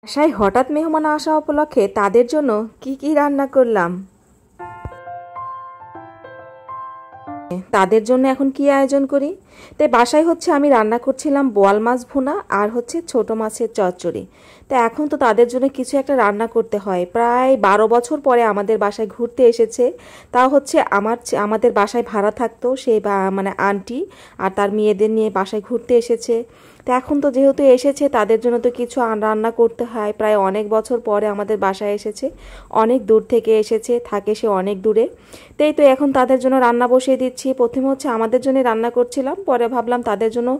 বাসায় হঠাৎ মেহমান আসা উপলক্ষে তাদের জন্য কি কি রান্না করলাম, তাদের জন্য এখন কি আয়োজন করি। তাই বাসায় আমি রান্না করছিলাম বোয়াল মাছ ভুনা আর ছোট মাছের চচ্চড়ি। তো এখন তো তাদের জন্য কিছু একটা রান্না করতে হয়। প্রায় 12 বছর পরে আমাদের বাসায় ঘুরতে এসেছে। তা আমাদের বাসায় ভাড়া থাকতো সেই মানে আন্টি আর তার মেয়েদের নিয়ে বাসায় ঘুরতে এসেছে। তো এখন তো যেহেতু এসেছে তাদের জন্য তো কিছু রান্না করতে হয়। প্রায় অনেক বছর পরে আমাদের বাসায় এসেছে, অনেক দূর থেকে এসেছে, থাকে সে অনেক দূরে। তাই তো এখন তাদের জন্য রান্না বসিয়ে দিচ্ছি। প্রথমে আমাদের জন্য রান্না করছিলাম, পরে ভাবলাম তাদের জন্য,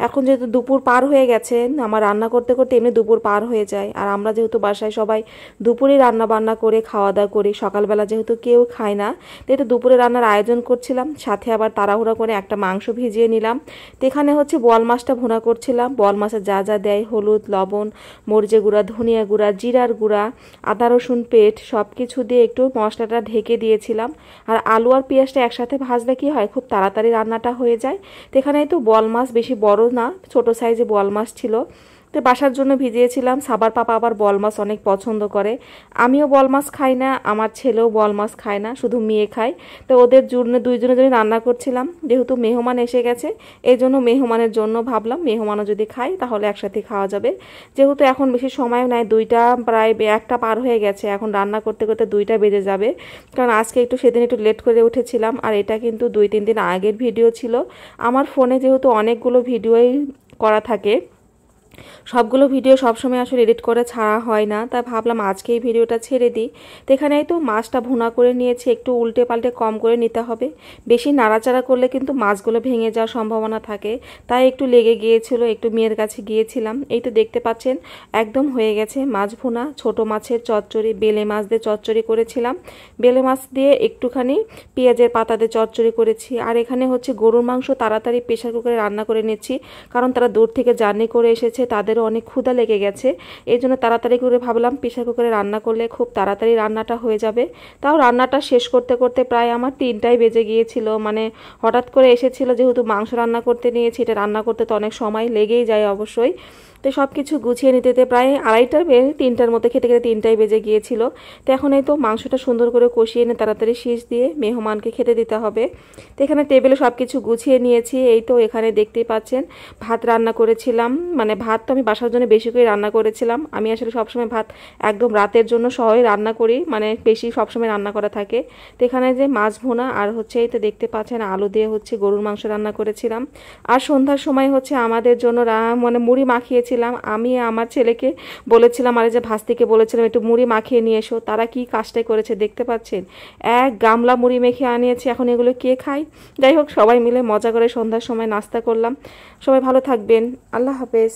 এখন যেহেতু দুপুর পার হয়ে গেছে, আমার রান্না করতে করতে এমনি দুপুর পার হয়ে যায়। আর আমরা যেহেতু বাসায় সবাই দুপুরে রান্না বান্না করে খাওয়া দাওয়া করি, সকালবেলা যেহেতু কেউ খায় না, তাই তো দুপুরে রান্নার আয়োজন করছিলাম। সাথে আবার তাড়াহুড়া করে একটা মাংস ভিজিয়ে নিলাম। তো এখানে বোয়াল মাছটা ভুনা করছিলাম। বোয়াল মাছে যা যা দেয়, হলুদ, লবণ, মরিচের গুঁড়া, ধনিয়া গুঁড়া, জিরার গুঁড়া, আদা রসুন পেস্ট সব কিছু দিয়ে একটু মশলাটা ঢেকে দিয়েছিলাম। আর আলু আর পেঁয়াজটা একসাথে ভাজলে কি হয়, খুব তাড়াতাড়ি রান্নাটা হয়ে যায়। তো এখানে তো বোয়াল মাছ বেশি বড় না, ছোট সাইজে বোয়াল মাছ ছিল। তো বাসার জন্য ভিজিয়েছিলাম। সাবার পাপা আবার বোয়াল মাছ অনেক পছন্দ করে। আমিও বোয়াল মাছ খাই না, আমার ছেলেও বোয়াল মাছ খায় না, শুধু মেয়ে খায়। তো ওদের জন্য দুইজনের জন্য রান্না করছিলাম। যেহেতু মেহমান এসে গেছে, এই জন্য মেহমানের জন্য ভাবলাম মেহমানও যদি খায় তাহলে একসাথে খাওয়া যাবে। যেহেতু এখন বেশি সময় নাই, প্রায় 1টা পার হয়ে গেছে, এখন রান্না করতে করতে 2টা বেজে যাবে। কারণ আজকে সেদিন একটু লেট করে উঠেছিলাম। আর এটা কিন্তু 2-3 দিন আগের ভিডিও ছিল। আমার ফোনে যেহেতু অনেকগুলো ভিডিওই করা থাকে, সবগুলো ভিডিও সবসময় এডিট করে ছাড়া হয় না, তাই ভাবলাম আজকে এই ভিডিওটা ছেড়ে দিই। তো এখানে তো মাছটা ভুনা করে নিয়েছি, একটু উল্টে পাল্টে কম করে নিতে হবে। বেশি নাড়াচাড়া করলে কিন্তু মাছগুলো ভেঙে যাওয়ার সম্ভাবনা থাকে, তাই একটু লেগে গিয়েছিল, একটু মেয়ের কাছে গিয়েছিলাম। এই তো দেখতে পাচ্ছেন একদম হয়ে গেছে মাছ ভুনা। ছোট মাছের চচ্চড়ি, বেলে মাছ দিয়ে চচ্চড়ি করেছিলাম। বেলে মাছ দিয়ে একটুখানি পেঁয়াজের পাতা দিয়ে চচ্চড়ি করেছি। আর এখানে গরুর মাংস তাড়াতাড়ি প্রেশার কুকারে রান্না করে নিচ্ছি, কারণ তারা দূর থেকে জার্নি করে এসেছে, তাদেরও অনেক ক্ষুধা লেগে গেছে। এই জন্য তাড়াতাড়ি করে ভাবলাম প্রেশার কুকারে রান্না করলে খুব তাড়াতাড়ি রান্নাটা হয়ে যাবে। তাও রান্নাটা শেষ করতে করতে প্রায় আমার 3টাই বেজে গিয়েছিল। মানে হঠাৎ করে এসেছিল, যেহেতু মাংস রান্না করতে নিয়েছি, এটা রান্না করতে তো অনেক সময় লেগেই যায় অবশ্যই। তো সব কিছু গুছিয়ে নিতে প্রায় 3টার মধ্যে খেতে খেতে 3টাই বেজে গিয়েছিল। তো এখন এই তো মাংসটা সুন্দর করে কষিয়ে নিয়ে তাড়াতাড়ি শীষ দিয়ে মেহমানকে খেতে দিতে হবে। তো এখানে টেবিলে সব কিছু গুছিয়ে নিয়েছি। এই তো এখানে দেখতেই পাচ্ছেন ভাত রান্না করেছিলাম। মানে ভাত তো আমি বাসার জন্য বেশি করে রান্না করেছিলাম। আমি আসলে সবসময় ভাত একদম রাতের জন্য সবাই রান্না করি, মানে বেশি সবসময় রান্না করা থাকে। তো এখানে যে মাছ ভুনা আর এই তো দেখতে পাচ্ছেন আলু দিয়ে গরুর মাংস রান্না করেছিলাম। আর সন্ধ্যার সময় আমাদের জন্য মানে মুড়ি মাখিয়েছিলাম। আমি আমার ছেলেকে বলেছিলাম, আর যে ভাস্তিকে বলেছিলাম একটু মুড়ি মাখিয়ে নিয়ে এসো। তারা কি কাজটাই করেছে দেখতে পাচ্ছেন, এক গামলা মুড়ি মেখে আনিয়েছে। এখন এগুলো কে খায়? যাই হোক, সবাই মিলে মজা করে সন্ধ্যার সময় নাস্তা করলাম। সবাই ভালো থাকবেন, আল্লাহ হাফেজ।